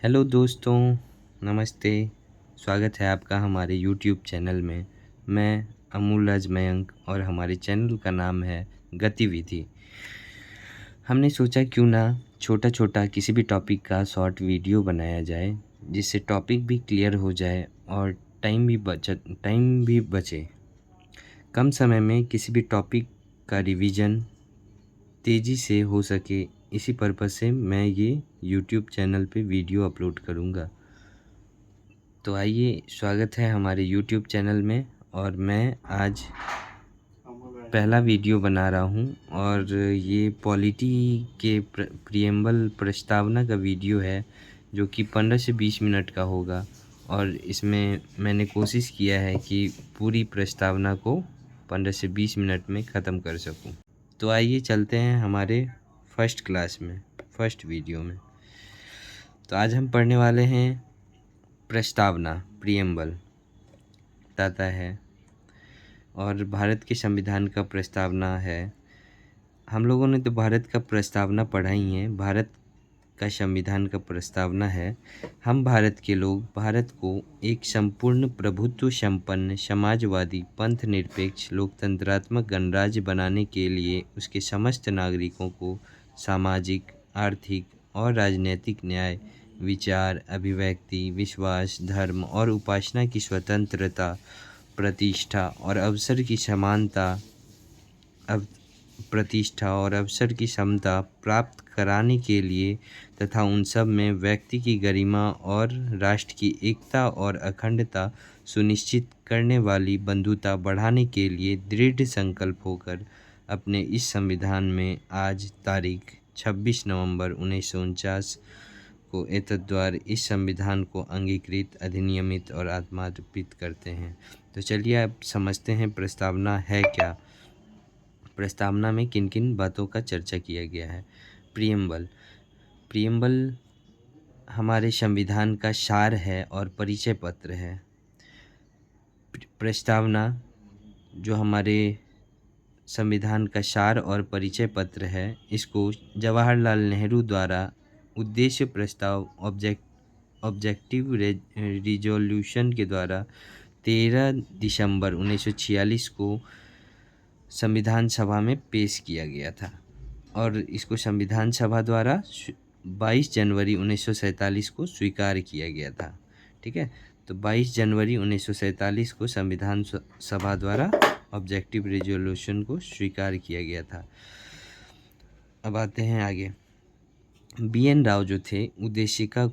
Hello दोस्तों, नमस्ते। स्वागत है आपका हमारे यूट्यूब चैनल में। मैं अमूल राज मयंक और हमारे चैनल का नाम है गतिविधि। हमने सोचा क्यों ना छोटा छोटा किसी भी टॉपिक का शॉर्ट वीडियो बनाया जाए, जिससे टॉपिक भी क्लियर हो जाए और टाइम भी बचे। कम समय में किसी भी टॉपिक का रिवीजन तेज़ी से हो सके, इसी पर्पज़ से मैं ये यूट्यूब चैनल पे वीडियो अपलोड करूँगा। तो आइए, स्वागत है हमारे यूट्यूब चैनल में। और मैं आज पहला वीडियो बना रहा हूँ और ये पॉलिटी के प्रिएम्बल प्रस्तावना का वीडियो है, जो कि 15 से 20 मिनट का होगा। और इसमें मैंने कोशिश किया है कि पूरी प्रस्तावना को 15 से 20 मिनट में ख़त्म कर सकूँ। तो आइए चलते हैं हमारे फर्स्ट वीडियो में। तो आज हम पढ़ने वाले हैं प्रस्तावना, प्रिएम्बल बताता है, और भारत के संविधान का प्रस्तावना है। हम लोगों ने तो भारत का प्रस्तावना पढ़ा ही है। भारत का संविधान का प्रस्तावना है, हम भारत के लोग भारत को एक संपूर्ण प्रभुत्व संपन्न समाजवादी पंथ निरपेक्ष लोकतंत्रात्मक गणराज्य बनाने के लिए उसके समस्त नागरिकों को सामाजिक, आर्थिक और राजनीतिक न्याय, विचार, अभिव्यक्ति, विश्वास, धर्म और उपासना की स्वतंत्रता, प्रतिष्ठा और अवसर की समानता प्रतिष्ठा और अवसर की समता प्राप्त कराने के लिए तथा उन सब में व्यक्ति की गरिमा और राष्ट्र की एकता और अखंडता सुनिश्चित करने वाली बंधुता बढ़ाने के लिए दृढ़ संकल्प होकर अपने इस संविधान में आज तारीख 26 नवंबर 1949 को एतद्द्वारा इस संविधान को अंगीकृत, अधिनियमित और आत्मार्पित करते हैं। तो चलिए अब समझते हैं प्रस्तावना है क्या। प्रस्तावना में किन किन बातों का चर्चा किया गया है। प्रियम्बल हमारे संविधान का सार है और परिचय पत्र है। प्रस्तावना जो हमारे संविधान का सार और परिचय पत्र है, इसको जवाहरलाल नेहरू द्वारा उद्देश्य प्रस्ताव ऑब्जेक्टिव रिजोल्यूशन के द्वारा 13 दिसंबर 1946 को संविधान सभा में पेश किया गया था, और इसको संविधान सभा द्वारा 22 जनवरी 1947 को स्वीकार किया गया था। ठीक है, तो 22 जनवरी 1947 को संविधान सभा द्वारा ऑब्जेक्टिव रेजोल्यूशन को स्वीकार किया गया था। अब आते हैं आगे। BN राव जो थे, उद्देशिका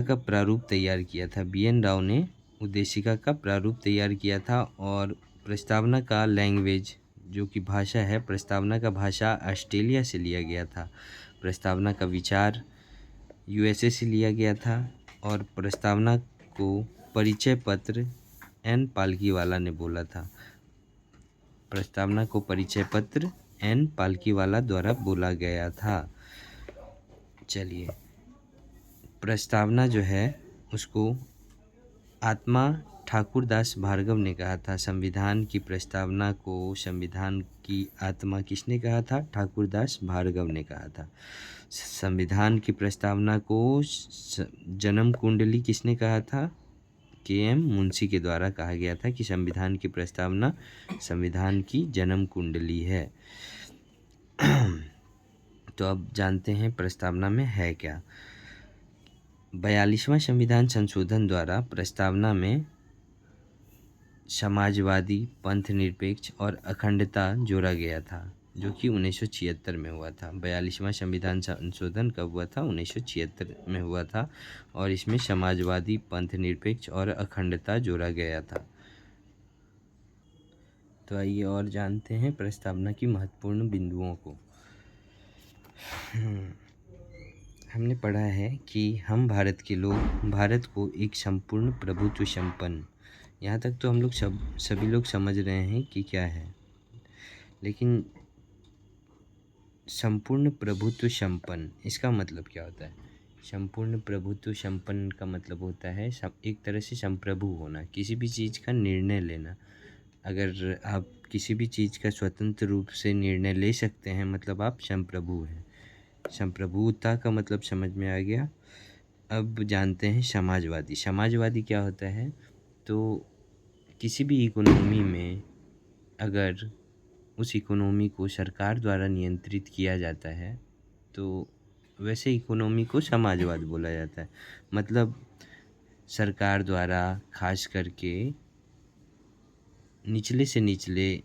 का प्रारूप तैयार किया था। BN राव ने उद्देशिका का प्रारूप तैयार किया था, और प्रस्तावना का लैंग्वेज जो कि भाषा है, प्रस्तावना का भाषा ऑस्ट्रेलिया से लिया गया था। प्रस्तावना का विचार USA से लिया गया था, और प्रस्तावना को परिचय पत्र N पालकीवाला ने बोला था। प्रस्तावना को परिचय पत्र N पालकीवाला द्वारा बोला गया था। चलिए, प्रस्तावना जो है उसको आत्मा ठाकुरदास भार्गव ने कहा था। संविधान की प्रस्तावना को संविधान की आत्मा किसने कहा था? ठाकुरदास भार्गव ने कहा था। संविधान की प्रस्तावना को जन्म कुंडली किसने कहा था? KM मुंशी के द्वारा कहा गया था कि संविधान की प्रस्तावना संविधान की जन्म कुंडली है। तो अब जानते हैं प्रस्तावना में है क्या। 42वां संविधान संशोधन द्वारा प्रस्तावना में समाजवादी, पंथ निरपेक्ष और अखंडता जोड़ा गया था, जो कि 1976 में हुआ था। 42वां संविधान संशोधन कब हुआ था? 1976 में हुआ था, और इसमें समाजवादी, पंथ निरपेक्ष और अखंडता जोड़ा गया था। तो आइए और जानते हैं प्रस्तावना की महत्वपूर्ण बिंदुओं को। हमने पढ़ा है कि हम भारत के लोग भारत को एक संपूर्ण प्रभुत्व संपन्न, यहाँ तक तो हम लोग सभी लोग समझ रहे हैं कि क्या है, लेकिन संपूर्ण प्रभुत्व संपन्न इसका मतलब क्या होता है? संपूर्ण प्रभुत्व संपन्न का मतलब होता है एक तरह से संप्रभु होना, किसी भी चीज़ का निर्णय लेना। अगर आप किसी भी चीज़ का स्वतंत्र रूप से निर्णय ले सकते हैं, मतलब आप संप्रभु हैं। संप्रभुता का मतलब समझ में आ गया। अब जानते हैं समाजवादी। समाजवादी क्या होता है? तो किसी भी इकोनॉमी में अगर उस इकोनॉमी को सरकार द्वारा नियंत्रित किया जाता है तो वैसे इकोनॉमी को समाजवाद बोला जाता है। मतलब सरकार द्वारा खास करके निचले से निचले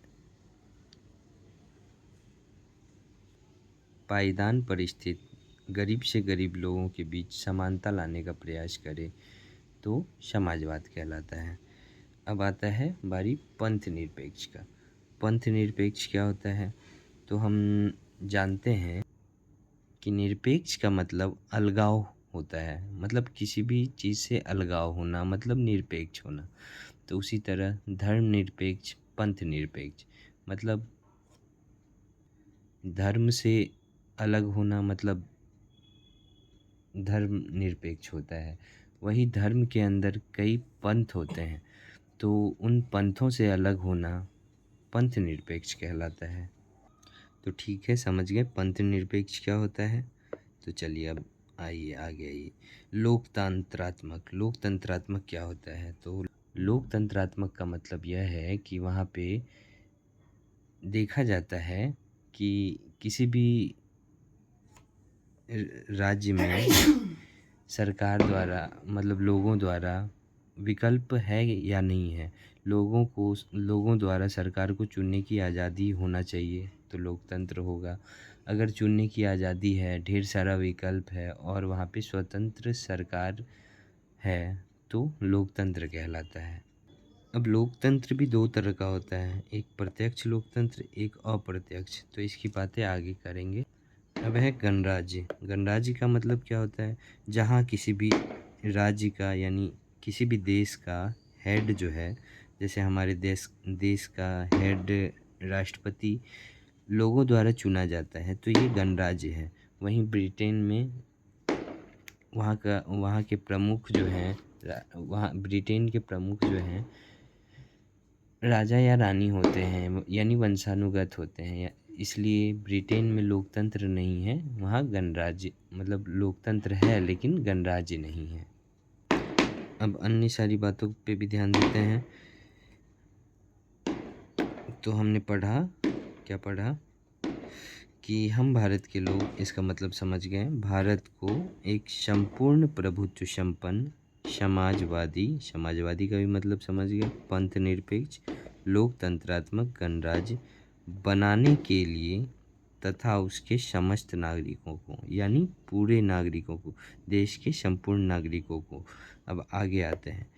पायदान पर स्थित गरीब से गरीब लोगों के बीच समानता लाने का प्रयास करे तो समाजवाद कहलाता है। अब आता है बारी पंथ निरपेक्ष का। पंथ निरपेक्ष क्या होता है? तो हम जानते हैं कि निरपेक्ष का मतलब अलगाव होता है, मतलब किसी भी चीज़ से अलगाव होना मतलब निरपेक्ष होना। तो उसी तरह धर्म निरपेक्ष, पंथ निरपेक्ष मतलब धर्म से अलग होना मतलब धर्म निरपेक्ष होता है। वही धर्म के अंदर कई पंथ होते हैं तो उन पंथों से अलग होना पंथ निरपेक्ष कहलाता है। तो ठीक है, समझ गए पंथ निरपेक्ष क्या होता है। तो चलिए अब आइए आगे आइए। लोकतंत्रात्मक। लोकतंत्रात्मक क्या होता है? तो लोकतंत्रात्मक का मतलब यह है कि वहाँ पे देखा जाता है कि किसी भी राज्य में सरकार द्वारा मतलब लोगों द्वारा विकल्प है या नहीं है। लोगों द्वारा सरकार को चुनने की आज़ादी होना चाहिए तो लोकतंत्र होगा। अगर चुनने की आज़ादी है, ढेर सारा विकल्प है और वहाँ पे स्वतंत्र सरकार है तो लोकतंत्र कहलाता है। अब लोकतंत्र भी दो तरह का होता है, एक प्रत्यक्ष लोकतंत्र, एक अप्रत्यक्ष। तो इसकी बातें आगे करेंगे। अब है गणराज्य। गणराज्य का मतलब क्या होता है? जहाँ किसी भी राज्य का यानी किसी भी देश का हेड जो है, जैसे हमारे देश का हेड राष्ट्रपति लोगों द्वारा चुना जाता है तो ये गणराज्य है। वहीं ब्रिटेन में वहाँ के प्रमुख जो हैं, वहाँ ब्रिटेन के प्रमुख जो हैं राजा या रानी होते हैं यानी वंशानुगत होते हैं। इसलिए ब्रिटेन में लोकतंत्र नहीं है, वहाँ गणराज्य मतलब लोकतंत्र है लेकिन गणराज्य नहीं है। अब अन्य सारी बातों पे भी ध्यान देते हैं। तो हमने पढ़ा, क्या पढ़ा कि हम भारत के लोग, इसका मतलब समझ गए। भारत को एक संपूर्ण प्रभुत्व संपन्न समाजवादी का भी मतलब समझ गए, पंथ निरपेक्ष, लोकतंत्रात्मक गणराज्य बनाने के लिए तथा उसके समस्त नागरिकों को यानी पूरे नागरिकों को, देश के संपूर्ण नागरिकों को। अब आगे आते हैं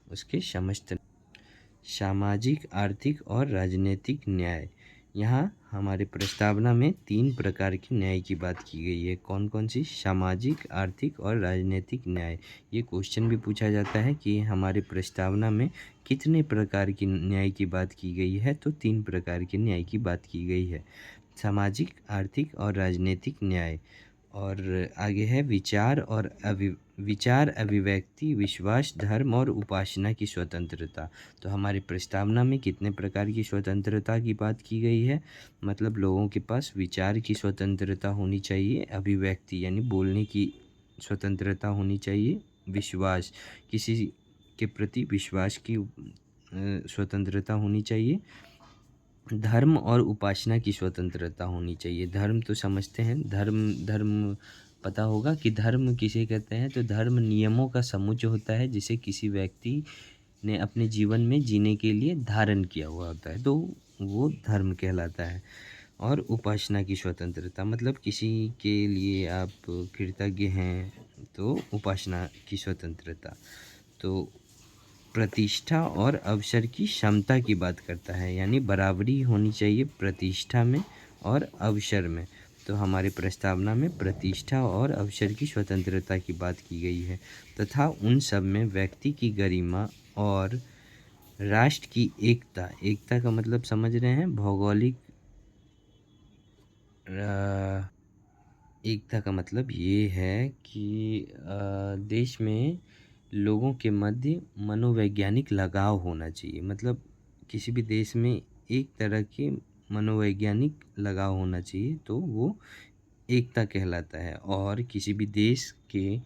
उसके समस्त सामाजिक, आर्थिक और राजनीतिक न्याय। यहाँ हमारे प्रस्तावना में 3 प्रकार के न्याय की बात की गई है। कौन कौन सी? सामाजिक, आर्थिक और राजनीतिक न्याय। ये क्वेश्चन भी पूछा जाता है कि हमारे प्रस्तावना में कितने प्रकार की न्याय की बात की गई है? तो 3 प्रकार के न्याय की बात की गई है, सामाजिक, आर्थिक और राजनीतिक न्याय। और आगे है विचार, अभिव्यक्ति, विश्वास, धर्म और उपासना की स्वतंत्रता। तो हमारी प्रस्तावना में कितने प्रकार की स्वतंत्रता की बात की गई है? मतलब लोगों के पास विचार की स्वतंत्रता होनी चाहिए, अभिव्यक्ति यानी बोलने की स्वतंत्रता होनी चाहिए, विश्वास किसी के प्रति विश्वास की स्वतंत्रता होनी चाहिए, धर्म और उपासना की स्वतंत्रता होनी चाहिए। धर्म तो समझते हैं, धर्म पता होगा कि धर्म किसे कहते हैं। तो धर्म नियमों का समुच्चय होता है जिसे किसी व्यक्ति ने अपने जीवन में जीने के लिए धारण किया हुआ होता है तो वो धर्म कहलाता है। और उपासना की स्वतंत्रता मतलब किसी के लिए आप कृतज्ञ हैं तो उपासना की स्वतंत्रता। तो प्रतिष्ठा और अवसर की क्षमता की बात करता है यानी बराबरी होनी चाहिए प्रतिष्ठा में और अवसर में। तो हमारे प्रस्तावना में प्रतिष्ठा और अवसर की स्वतंत्रता की बात की गई है तथा उन सब में व्यक्ति की गरिमा और राष्ट्र की एकता। एकता का मतलब समझ रहे हैं, भौगोलिक एकता का मतलब ये है कि देश में लोगों के मध्य मनोवैज्ञानिक लगाव होना चाहिए। मतलब किसी भी देश में एक तरह के मनोवैज्ञानिक लगाव होना चाहिए तो वो एकता कहलाता है और किसी भी देश के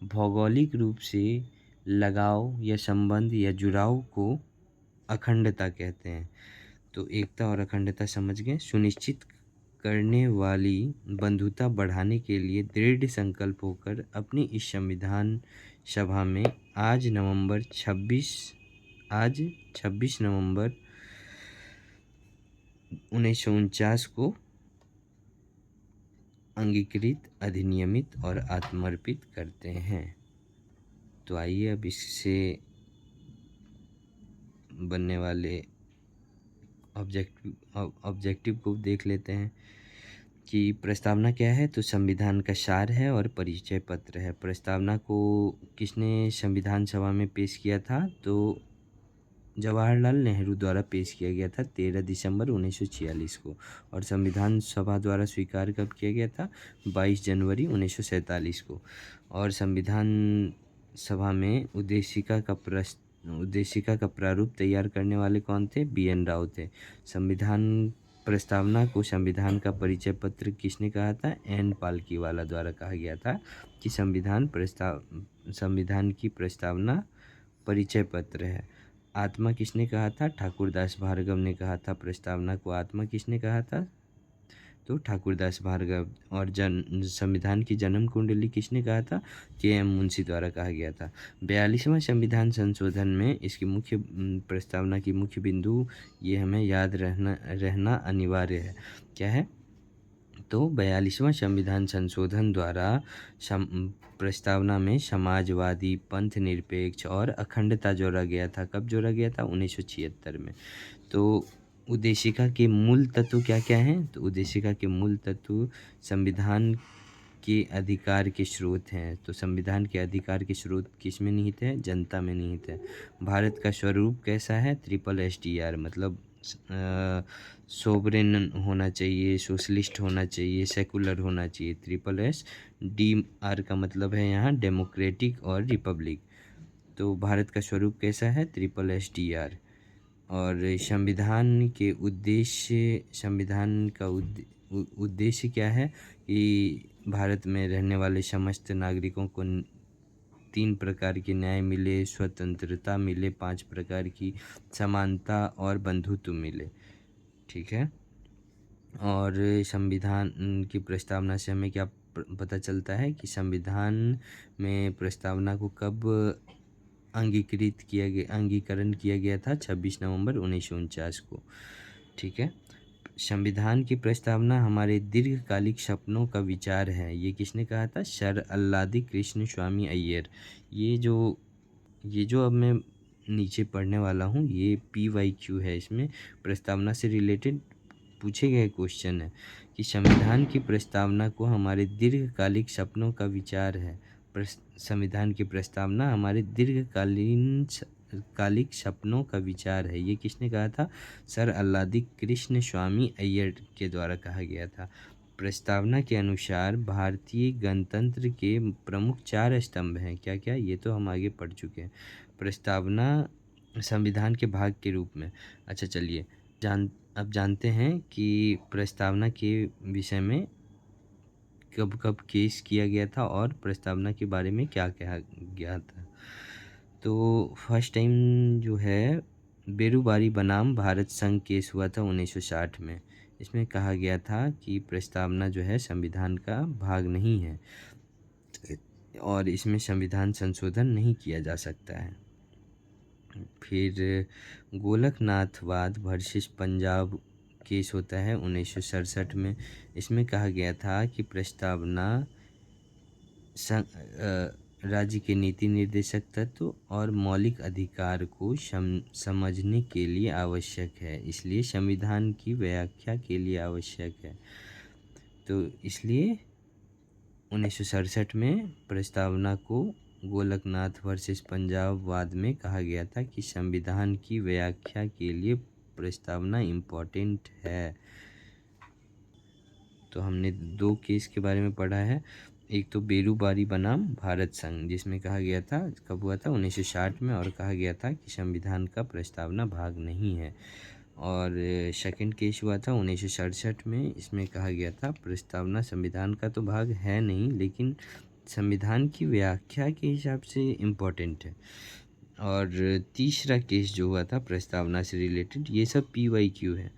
भौगोलिक रूप से लगाव या संबंध या जुड़ाव को अखंडता कहते हैं। तो एकता और अखंडता समझ गए। सुनिश्चित करने वाली बंधुता बढ़ाने के लिए दृढ़ संकल्प होकर अपनी इस संविधान सभा में आज 26 नवंबर 1949 को अंगीकृत, अधिनियमित और आत्मर्पित करते हैं। तो आइए अब इससे बनने वाले ऑब्जेक्टिव को देख लेते हैं कि प्रस्तावना क्या है। तो संविधान का सार है और परिचय पत्र है। प्रस्तावना को किसने संविधान सभा में पेश किया था? तो जवाहरलाल नेहरू द्वारा पेश किया गया था 13 दिसंबर 1946 को। और संविधान सभा द्वारा स्वीकार कब किया गया था? 22 जनवरी 1947 को। और संविधान सभा में उद्देशिका का प्रारूप तैयार करने वाले कौन थे? BN राव थे। संविधान प्रस्तावना को संविधान का परिचय पत्र किसने कहा था? N पालकीवाला द्वारा कहा गया था कि संविधान की प्रस्तावना परिचय पत्र है। आत्मा किसने कहा था? ठाकुरदास भार्गव ने कहा था। प्रस्तावना को आत्मा किसने कहा था? तो ठाकुरदास भार्गव। और संविधान की जन्म कुंडली किसने कहा था? KM मुंशी द्वारा कहा गया था। 42वां संविधान संशोधन में इसकी मुख्य प्रस्तावना की मुख्य बिंदु ये हमें याद रहना अनिवार्य है। क्या है? तो 42वां संविधान संशोधन द्वारा प्रस्तावना में समाजवादी, पंथ निरपेक्ष और अखंडता जोड़ा गया था। कब जोड़ा गया था? 1976 में। तो उद्देशिका के मूल तत्व क्या क्या हैं? तो उद्देशिका के मूल तत्व संविधान के अधिकार के स्रोत हैं। तो संविधान के अधिकार के स्रोत किस में निहित है? जनता में निहित है। भारत का स्वरूप कैसा है? SSSR मतलब सोवरेन होना चाहिए, सोशलिस्ट होना चाहिए, सेकुलर होना चाहिए। SSSR का मतलब है यहाँ डेमोक्रेटिक और रिपब्लिक। तो भारत का स्वरूप कैसा है? SSSR। और संविधान का उद्देश्य क्या है? कि भारत में रहने वाले समस्त नागरिकों को 3 प्रकार के न्याय मिले, स्वतंत्रता मिले, 5 प्रकार की समानता और बंधुत्व मिले। ठीक है। और संविधान की प्रस्तावना से हमें क्या पता चलता है कि संविधान में प्रस्तावना को कब अंगीकरण किया गया था? 26 नवंबर 1949 को। ठीक है। संविधान की प्रस्तावना हमारे दीर्घकालिक सपनों का विचार है। ये किसने कहा था? सर अल्लादी कृष्ण स्वामी अय्यर। ये जो अब मैं नीचे पढ़ने वाला हूँ ये PYQ है। इसमें प्रस्तावना से रिलेटेड पूछे गए क्वेश्चन है कि संविधान की प्रस्तावना को हमारे दीर्घकालिक सपनों का विचार है। संविधान की प्रस्तावना हमारे कालिक सपनों का विचार है। ये किसने कहा था? सर अल्लादी कृष्ण स्वामी अय्यर के द्वारा कहा गया था। प्रस्तावना के अनुसार भारतीय गणतंत्र के प्रमुख 4 स्तंभ हैं। क्या क्या? ये तो हम आगे पढ़ चुके हैं। प्रस्तावना संविधान के भाग के रूप में। अच्छा चलिए अब जानते हैं कि प्रस्तावना के विषय में कब कब केस किया गया था और प्रस्तावना के बारे में क्या कहा गया था। तो फर्स्ट टाइम जो है बेरूबारी बनाम भारत संघ केस हुआ था 1960 में। इसमें कहा गया था कि प्रस्तावना जो है संविधान का भाग नहीं है और इसमें संविधान संशोधन नहीं किया जा सकता है। फिर गोलकनाथवाद वर्सेस पंजाब केस होता है 1967 में। इसमें कहा गया था कि प्रस्तावना राज्य के नीति निर्देशक तत्व और मौलिक अधिकार को समझने के लिए आवश्यक है, इसलिए संविधान की व्याख्या के लिए आवश्यक है। तो इसलिए 1967 में प्रस्तावना को गोलकनाथ वर्सेस पंजाब वाद में कहा गया था कि संविधान की व्याख्या के लिए प्रस्तावना इम्पोर्टेंट है। तो हमने 2 केस के बारे में पढ़ा है। एक तो बेरूबारी बनाम भारत संघ जिसमें कहा गया था, कब हुआ था? 1960 में, और कहा गया था कि संविधान का प्रस्तावना भाग नहीं है। और सेकंड केस हुआ था 1967 में। इसमें कहा गया था प्रस्तावना संविधान का तो भाग है नहीं, लेकिन संविधान की व्याख्या के हिसाब से इम्पोर्टेंट है। और तीसरा केस जो हुआ था प्रस्तावना से रिलेटेड, ये सब PYQ है।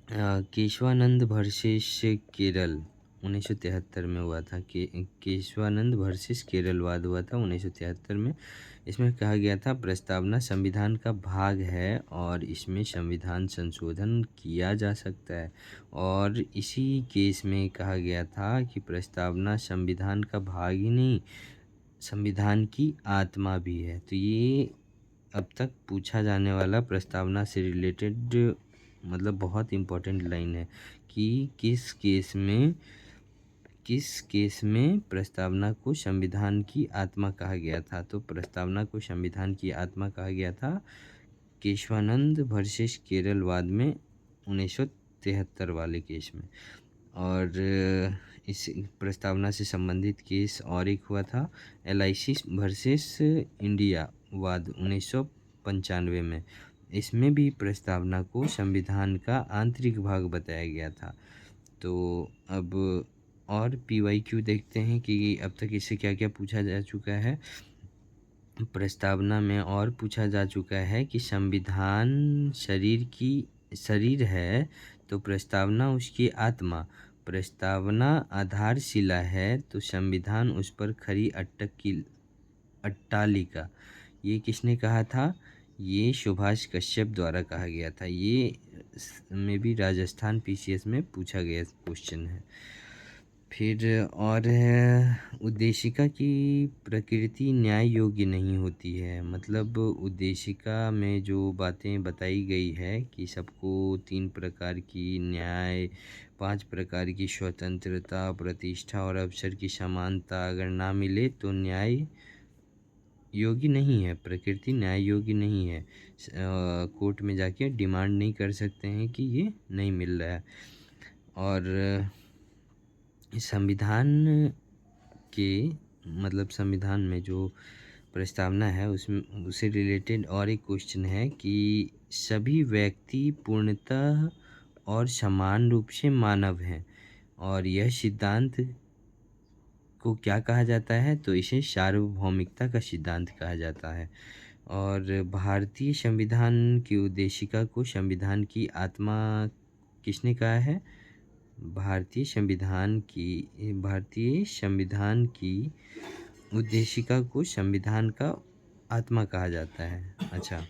केशवानंद वर्सेस केरल 1973 में हुआ था। केशवानंद वर्सेस केरल वाद हुआ था 1973 में। इसमें कहा गया था प्रस्तावना संविधान का भाग है और इसमें संविधान संशोधन किया जा सकता है। और इसी केस में कहा गया था कि प्रस्तावना संविधान का भाग ही नहीं, संविधान की आत्मा भी है। तो ये अब तक पूछा जाने वाला प्रस्तावना से रिलेटेड मतलब बहुत इम्पोर्टेंट लाइन है कि किस केस में प्रस्तावना को संविधान की आत्मा कहा गया था। तो प्रस्तावना को संविधान की आत्मा कहा गया था केशवानंद वर्सेस केरल वाद में 1973 वाले केस में। और इस प्रस्तावना से संबंधित केस और एक हुआ था LIC वर्सेस इंडिया वाद 1995 में। इसमें भी प्रस्तावना को संविधान का आंतरिक भाग बताया गया था। तो अब और PYQ देखते हैं कि अब तक इससे क्या क्या पूछा जा चुका है। प्रस्तावना में और पूछा जा चुका है कि संविधान शरीर है तो प्रस्तावना उसकी आत्मा, प्रस्तावना आधारशिला है तो संविधान उस पर खरी अट्टालिका। ये किसने कहा था? ये सुभाष कश्यप द्वारा कहा गया था। ये में भी राजस्थान PCS में पूछा गया क्वेश्चन है। फिर और है उद्देशिका की प्रकृति न्याय योग्य नहीं होती है। मतलब उद्देशिका में जो बातें बताई गई है कि सबको 3 प्रकार की न्याय, 5 प्रकार की स्वतंत्रता, प्रतिष्ठा और अवसर की समानता अगर ना मिले तो न्याय योग्य नहीं है, प्रकृति न्याय योग्य नहीं है। कोर्ट में जाके डिमांड नहीं कर सकते हैं कि ये नहीं मिल रहा है। और संविधान के मतलब संविधान में जो प्रस्तावना है उसमें उससे रिलेटेड और एक क्वेश्चन है कि सभी व्यक्ति पूर्णतः और समान रूप से मानव हैं और यह सिद्धांत को क्या कहा जाता है? तो इसे सार्वभौमिकता का सिद्धांत कहा जाता है। और भारतीय संविधान की उद्देशिका को संविधान की आत्मा किसने कहा है? भारतीय संविधान की उद्देशिका को संविधान का आत्मा कहा जाता है। अच्छा,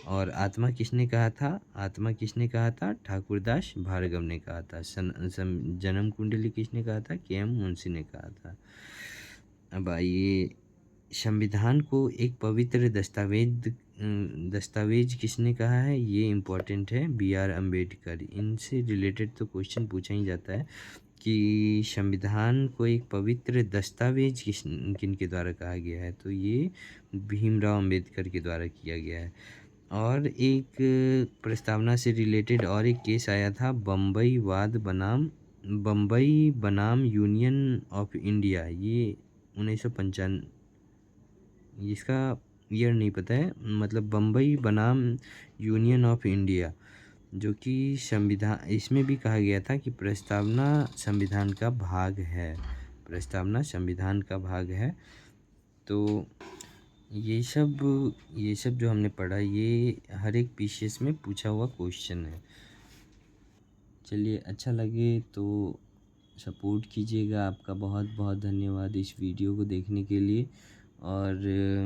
और आत्मा किसने कहा था? आत्मा किसने कहा था? ठाकुरदास भार्गव ने कहा था। जन्म कुंडली किसने कहा था? KM मुंशी ने कहा था। अब आइए, संविधान को एक पवित्र दस्तावेज किसने कहा है? ये इम्पोर्टेंट है, BR अम्बेडकर। इनसे रिलेटेड तो क्वेश्चन पूछा ही जाता है कि संविधान को एक पवित्र दस्तावेज किन के द्वारा कहा गया है? तो ये भीमराव अम्बेडकर के द्वारा किया गया है। और एक प्रस्तावना से रिलेटेड और एक केस आया था बम्बई बनाम यूनियन ऑफ इंडिया। ये 1995, इसका ईयर नहीं पता है, मतलब बम्बई बनाम यूनियन ऑफ इंडिया, जो कि संविधान, इसमें भी कहा गया था कि प्रस्तावना संविधान का भाग है, प्रस्तावना संविधान का भाग है। तो ये सब जो हमने पढ़ा ये हर एक PCS में पूछा हुआ क्वेश्चन है। चलिए, अच्छा लगे तो सपोर्ट कीजिएगा। आपका बहुत बहुत धन्यवाद इस वीडियो को देखने के लिए। और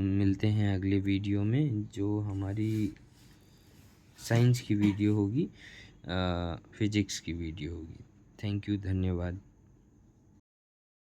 मिलते हैं अगले वीडियो में, जो हमारी साइंस की वीडियो होगी, फिज़िक्स की वीडियो होगी। थैंक यू, धन्यवाद।